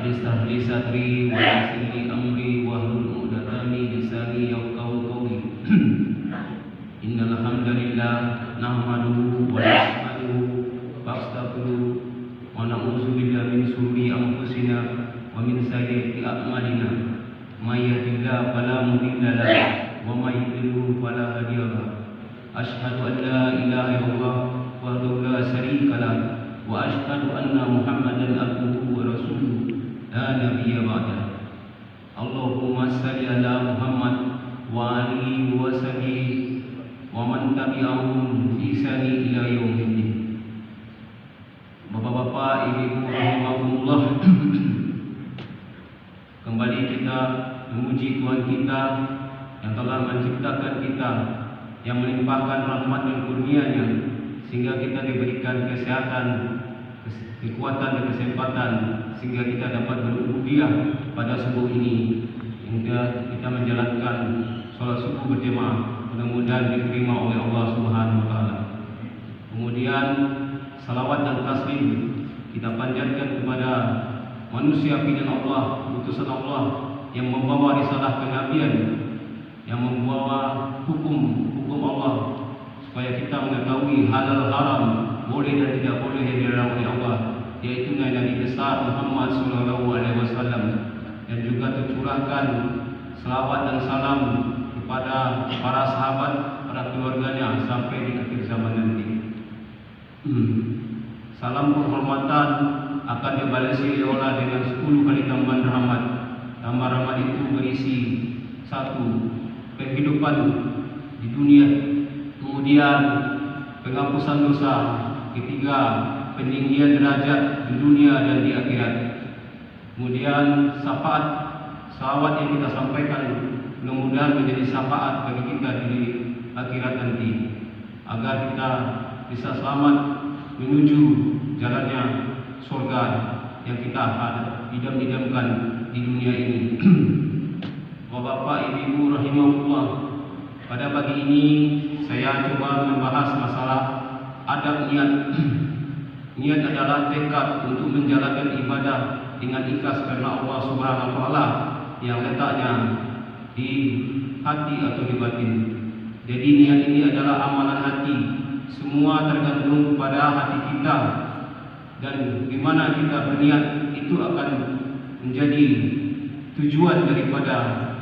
اشرح لي صدري ويسر لي أمري واحلل عقدة من لساني يفقهوا قولي إن الحمد لله نحمده ونستعينه ونستغفره ونعوذ بالله من شرور أنفسنا ومن سيئات أعمالنا من يهده الله فلا مضل له ومن يضلل فلا هادي له أشهد أن لا إله إلا الله وحده لا شريك له وأشهد أن محمدا عبده ورسوله لا نبي بعده اللهم صل على محمد وآله وصحبه ومن tabi'ahum ihsani ila yaumiddin. Bapak-bapak, ibu-ibu rahimahumullah, kembali kita memuji Tuhan kita yang telah menciptakan kita, yang melimpahkan rahmat dan kurnia-Nya sehingga kita diberikan kesehatan, kekuatan dan kesempatan sehingga kita dapat berubudiah pada subuh ini, hingga kita menjalankan sholat subuh berjemaah. Mudah-mudahan diterima oleh Allah Subhanahu wa taala. Kemudian salawat dan taslim kita panjatkan kepada manusia pilihan Allah, utusan Allah yang membawa risalah kenabian, yang membawa hukum Allah supaya kita mengetahui halal haram, boleh dan tidak boleh yang dilarang oleh Allah, yaitu Nabi besar Muhammad sallallahu alaihi wasallam, dan juga tercurahkan selawat dan salam kepada para sahabat, para keluarganya sampai di akhir zaman nanti. Salam penghormatan akan dibalasi oleh Allah dengan 10 kali tambahan rahmat. Tambah rahmat itu berisi 1. Kehidupan di dunia, kemudian penghapusan dosa, 3. Peninggian derajat di dunia dan di akhirat, kemudian syafaat salawat yang kita sampaikan mudah-mudahan menjadi syafaat bagi kita di akhirat nanti, agar kita bisa selamat menuju jalannya surga yang kita idam-idamkan di dunia ini. Bapak, ibu, rahimahullah, pada pagi ini saya coba membahas masalah adab niat. Niat adalah tekad untuk menjalankan ibadah dengan ikhlas karena Allah Subhanahu wa taala yang letaknya di hati atau di batin. Jadi niat ini adalah amalan hati. Semua tergantung pada hati kita, dan di mana kita berniat itu akan menjadi tujuan daripada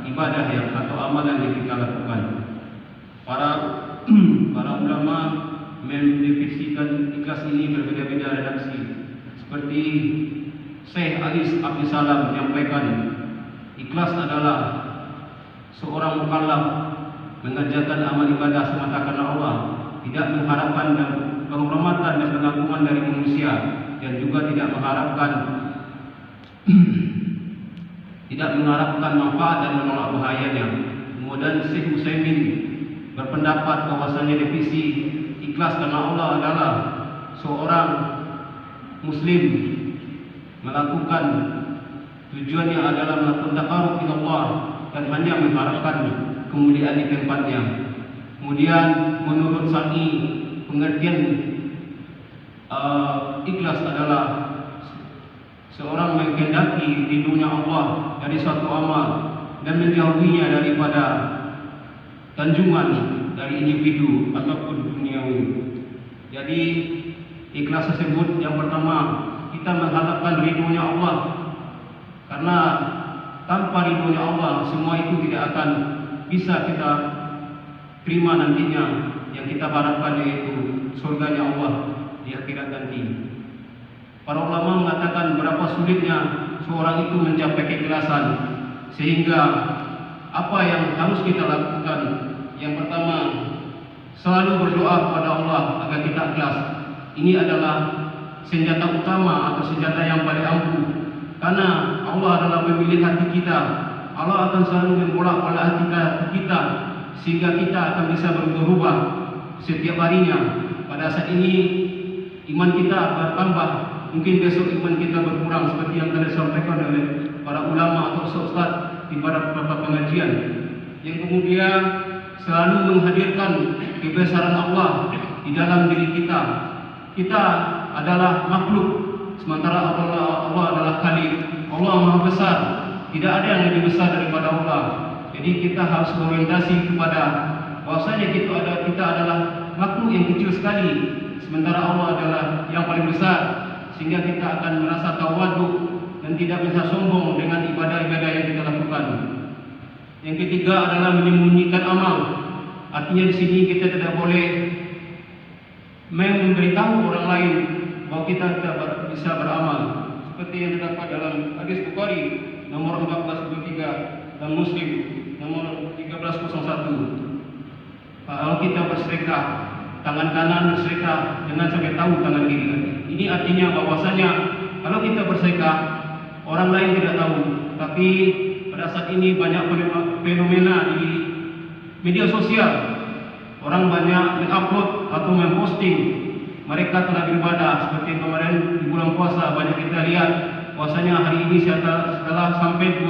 ibadah yang atau amalan yang kita lakukan. Para ulama mendefinisikan ikhlas ini berbeda-beda redaksi. Seperti Syekh Alis Abdul Salam menyampaikan, ikhlas adalah seorang mukallaf mengerjakan amal ibadah semata karena Allah, tidak mengharapkan penghormatan dan pengagungan dari manusia, dan juga tidak mengharapkan manfaat dan menolak bahayanya. Kemudian Syekh Utsaimin berpendapat bahwasanya definisi ikhlas karena Allah adalah seorang muslim melakukan tujuannya adalah melakukan taqarrub ila Allah dan hanya mengharapkan kemuliaan di tempatnya. Kemudian menurut Syar'i, pengertian ikhlas adalah seorang menghendaki ridhonya Allah dari suatu amal dan menjauhinya daripada tanjungan dari individu ataupun duniawi. Jadi ikhlas tersebut yang pertama, kita mengharapkan ridhonya Allah, karena tanpa ridhonya Allah semua itu tidak akan bisa kita terima nantinya. Yang kita harapkan yaitu surganya Allah di akhirat nanti. Para ulama mengatakan berapa sulitnya seorang itu mencapai keikhlasan, sehingga apa yang harus kita lakukan? Yang pertama, selalu berdoa kepada Allah agar kita ikhlas. Ini adalah senjata utama atau senjata yang paling ampuh, karena Allah adalah pemilik hati kita. Allah akan selalu membolak-balik hati kita sehingga kita akan bisa berubah setiap harinya. Pada saat ini iman kita bertambah, mungkin besok iman kita berkurang, seperti yang telah disampaikan oleh para ulama atau ustaz di beberapa pengajian. Yang kemudian selalu menghadirkan kebesaran Allah di dalam diri kita. Kita adalah makhluk sementara Allah adalah Khalik. Allah Maha Besar, tidak ada yang lebih besar daripada Allah. Jadi kita harus orientasi kepada bahwasanya kita adalah makhluk yang kecil sekali, sementara Allah adalah yang paling besar, sehingga kita akan merasa tawadhu dan tidak bisa sombong dengan ibadah-ibadah yang kita lakukan. Yang ketiga adalah menyembunyikan amal. Artinya di sini kita tidak boleh memberitahu orang lain bahwa kita tidak bisa beramal, seperti yang terdapat dalam hadis Bukhari nomor 1423 dan Muslim nomor 1301. Kalau kita bersedekah, tangan kanan bersedekah, jangan sampai tahu tangan kiri. Ini artinya bahwasanya kalau kita bersedekah, orang lain tidak tahu. Tapi pada saat ini banyak fenomena di media sosial. Orang banyak mengupload atau memposting mereka telah beribadah, seperti kemarin di bulan puasa banyak kita lihat bahwasanya hari ini setelah sampai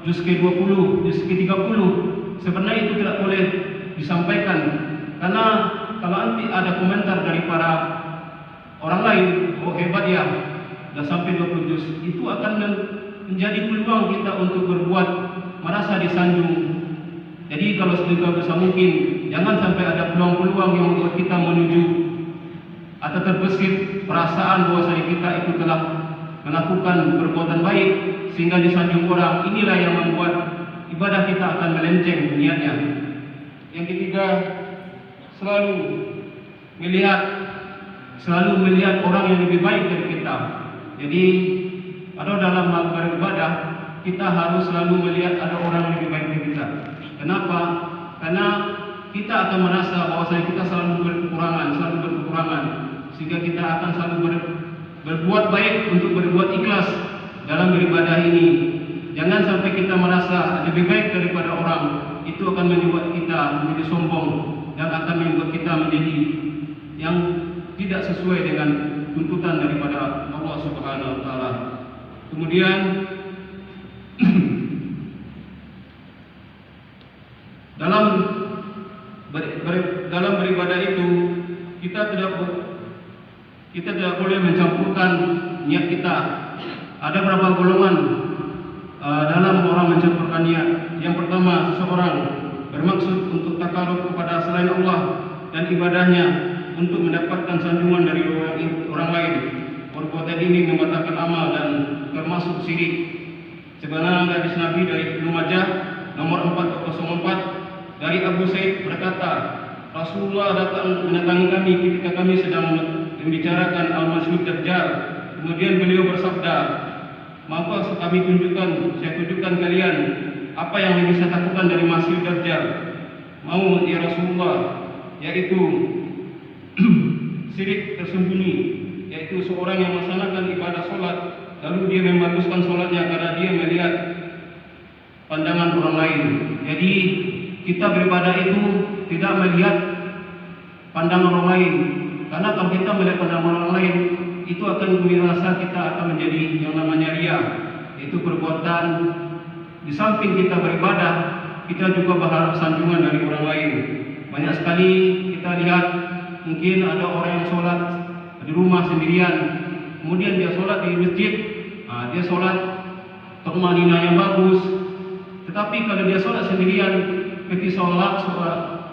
juz ke-20, juz ke-30. Sebenarnya itu tidak boleh disampaikan, karena kalau nanti ada komentar dari para orang lain, oh hebat ya, sudah sampai 20 juz, itu akan menjadi peluang kita untuk berbuat merasa disanjung. Jadi kalau sebisa mungkin jangan sampai ada peluang-peluang yang membuat kita menuju atau terbesit perasaan bahwasanya kita itu telah melakukan perbuatan baik sehingga disanjung orang. Inilah yang membuat ibadah kita akan melenceng niatnya. Yang ketiga, selalu melihat orang yang lebih baik dari kita. Jadi kalau dalam hal beribadah kita harus selalu melihat ada orang yang lebih baik dari kita. Kenapa? Karena kita akan merasa bahwasanya kita selalu berkekurangan, sehingga kita akan selalu berbuat baik untuk berbuat ikhlas dalam beribadah ini. Jangan sampai kita merasa lebih baik daripada orang. Itu akan membuat kita menjadi sombong dan akan membuat kita menjadi yang tidak sesuai dengan tuntutan daripada Allah Subhanahu wa taala. Kemudian dalam beribadah itu kita tidak boleh mencampurkan niat kita. Ada beberapa golongan dalam orang mencampurkan niat. Yang pertama, seseorang bermaksud untuk takarub kepada selain Allah dan ibadahnya untuk mendapatkan sanjungan dari orang lain. Perbuatan ini membatalkan amal dan termasuk syirik. Sebenarnya hadis Nabi dari Ibnu Majah nomor 404 dari Abu Sa'id berkata, Rasulullah datang mendatangi kami ketika kami sedang membicarakan Al-Masih Dajjal. Kemudian beliau bersabda, maka saya tunjukkan kalian apa yang bisa lakukan dari Masih Dajjal. Mau ya Rasulullah, yaitu syirik tersembunyi, yaitu seorang yang melaksanakan ibadah solat, lalu dia membaguskan solatnya karena dia melihat pandangan orang lain. Jadi kita beribadah itu tidak melihat pandangan orang lain, karena kalau kita melihat pandangan orang lain, itu akan merasa kita akan menjadi yang namanya riya, yaitu perbuatan di samping kita beribadah, kita juga berharap sanjungan dari orang lain. Banyak sekali kita lihat, mungkin ada orang yang sholat di rumah sendirian, kemudian dia sholat di masjid, dia sholat tumaninah yang bagus, tetapi kalau dia sholat sendirian, ketika sholat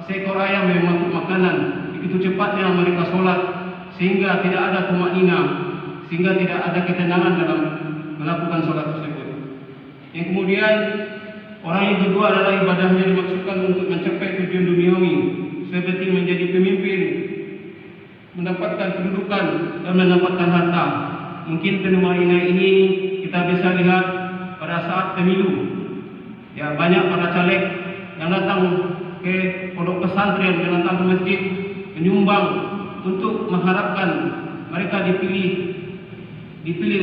seekor ayam yang memakan makanan, begitu cepatnya mereka sholat sehingga tidak ada tumaninah, sehingga tidak ada ketenangan dalam melakukan sholat tersebut. Yang kemudian orang yang kedua adalah ibadahnya dimaksudkan untuk mencapai tujuan duniawi, seperti menjadi pemimpin, mendapatkan kedudukan dan mendapatkan harta. Mungkin fenomena ini kita bisa lihat pada saat pemilu. Ya, banyak para caleg yang datang ke pondok pesantren, yang datang ke masjid menyumbang untuk mengharapkan mereka dipilih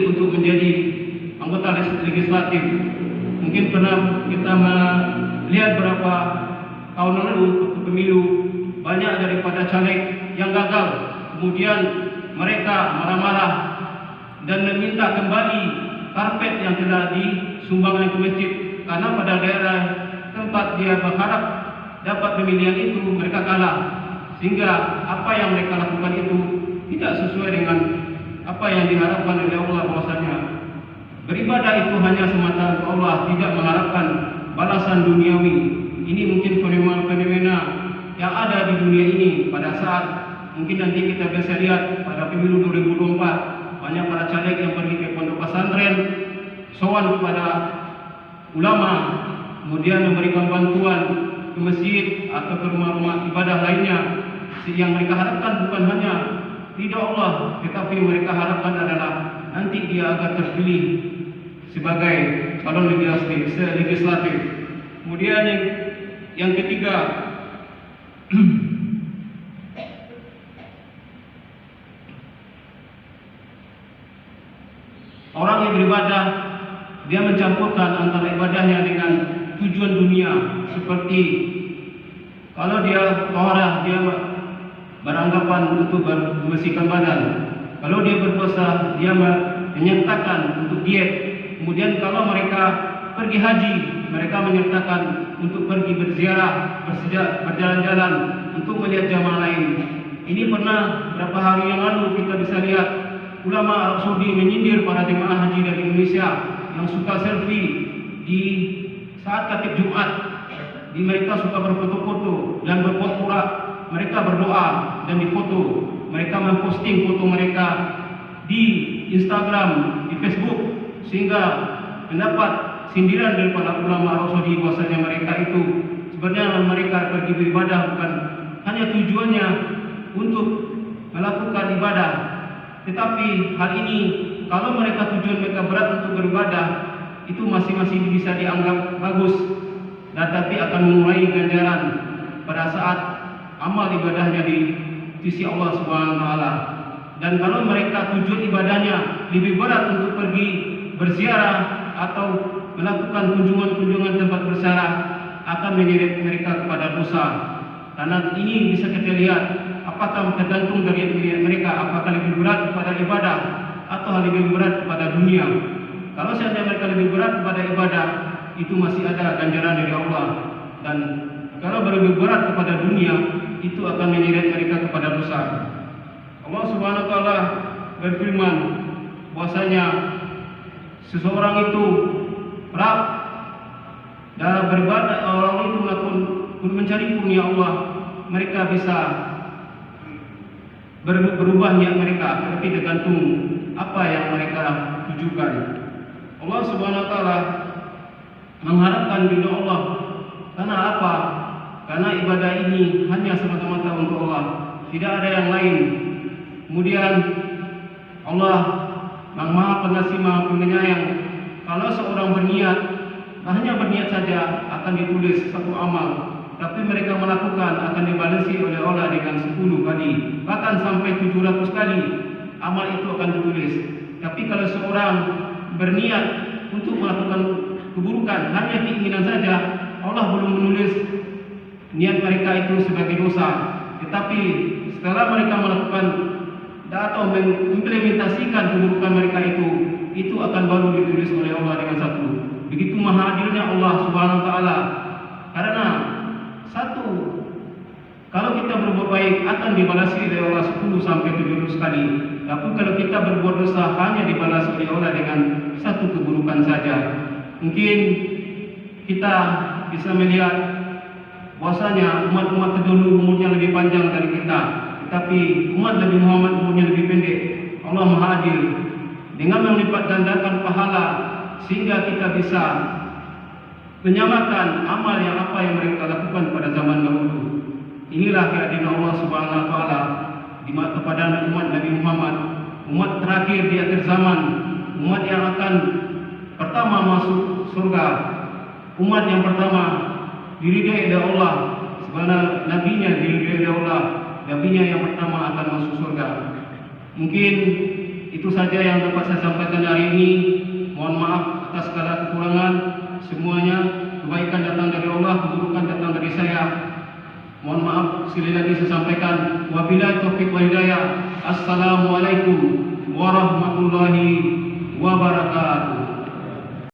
untuk menjadi anggota legislatif. Mungkin pernah kita melihat beberapa tahun lalu waktu pemilu, banyak daripada caleg yang gagal. Kemudian mereka marah-marah dan meminta kembali karpet yang telah disumbangkan ke masjid, karena pada daerah tempat dia berharap dapat pemilihan itu mereka kalah, sehingga apa yang mereka lakukan itu tidak sesuai dengan apa yang diharapkan oleh Allah, bahwasanya beribadah itu hanya semata untuk Allah, tidak mengharapkan balasan duniawi. Ini mungkin fenomena-fenomena yang ada di dunia ini pada saat mungkin nanti kita bisa lihat pada pemilu 2024, banyak para caleg yang pergi ke pondok pesantren, sowan kepada ulama, kemudian memberikan bantuan ke masjid atau ke rumah-rumah ibadah lainnya. Yang mereka harapkan bukan hanya ridha Allah, tetapi mereka harapkan adalah nanti dia akan terpilih sebagai calon legislatif. Kemudian yang ketiga, orang yang beribadah, dia mencampurkan antara ibadahnya dengan tujuan dunia. Seperti kalau dia toharah, dia beranggapan untuk membersihkan badan. Kalau dia berpuasa, dia menyertakan untuk diet. Kemudian kalau mereka pergi haji, mereka menyertakan untuk pergi berziarah, berjalan-jalan untuk melihat jamaah lain. Ini pernah beberapa hari yang lalu kita bisa lihat ulama Arab Saudi menyindir para jemaah haji dari Indonesia yang suka selfie di saat khatib Jumat. Di mereka suka berfoto-foto dan berpura-pura mereka berdoa dan difoto. Mereka memposting foto mereka di Instagram, di Facebook, sehingga mendapat sindiran daripada ulama Arab Saudi bahwasanya mereka itu sebenarnya mereka pergi beribadah bukan hanya tujuannya untuk melakukan ibadah, tetapi hal ini kalau mereka tujuan mereka berat untuk beribadah, itu masih bisa dianggap bagus, dan tapi akan mengurangi ganjaran pada saat amal ibadahnya di sisi Allah Subhanahu wa taala. Dan kalau mereka tujuan ibadahnya lebih berat untuk pergi berziarah atau melakukan kunjungan-kunjungan tempat berziarah, akan menyeret mereka kepada dosa. Karena ini bisa kita lihat apakah tergantung dari mereka, apakah lebih berat kepada ibadah atau lebih berat kepada dunia. Kalau seandainya mereka lebih berat kepada ibadah, itu masih ada ganjaran dari Allah. Dan kalau lebih berat kepada dunia, itu akan menyeret mereka kepada dosa. Allah Subhanahu wa taala berfirman bahwasanya seseorang itu dalam beribadah, orang itu melakukan mencari kurnia Allah, mereka bisa berubah niat mereka, tapi tergantung apa yang mereka tujukan. Allah Subhanahu wa taala mengharapkan ridha Allah. Karena apa? Karena ibadah ini hanya semata-mata untuk Allah, tidak ada yang lain. Kemudian Allah yang Maha Pengasih, Maha Penyayang, kalau seorang berniat, hanya berniat saja akan ditulis satu amal, tapi mereka melakukan akan dibalasi oleh Allah dengan 10 kali, bahkan sampai 700 kali amal itu akan ditulis. Tapi kalau seorang berniat untuk melakukan keburukan, hanya keinginan saja, Allah belum menulis niat mereka itu sebagai dosa. Tetapi setelah mereka melakukan atau mengimplementasikan keburukan mereka itu akan baru ditulis oleh Allah dengan satu. Begitu maha adilnya Allah Subhanahu wa taala. Karena satu, kalau kita berbuat baik akan dibalasi oleh Allah 10 sampai 700 kali. Tapi kalau kita berbuat dosa hanya dibalas oleh Allah dengan satu keburukan saja. Mungkin kita bisa melihat bahwasanya umat-umat terdahulu umurnya lebih panjang dari kita, tetapi umat Nabi Muhammad umurnya lebih pendek. Allah Maha Adil dengan melipat gandakan pahala sehingga kita bisa menyamakan amal yang apa yang mereka lakukan pada zaman dahulu. Inilah keadilan Allah Subhanahu wa taala kepada umat Nabi Muhammad, umat terakhir di akhir zaman, umat yang akan pertama masuk surga, umat yang pertama diridai oleh Allah, sebenarnya nabinya diridai oleh Allah, nabinya yang pertama akan masuk surga. Mungkin itu saja yang dapat saya sampaikan hari ini. Mohon maaf atas segala kekurangan. Semuanya kebaikan datang dari Allah, keburukan datang dari saya. Mohon maaf sekali lagi saya sampaikan. Wabillahi taufiq wal hidayah. Assalamualaikum warahmatullahi wabarakatuh.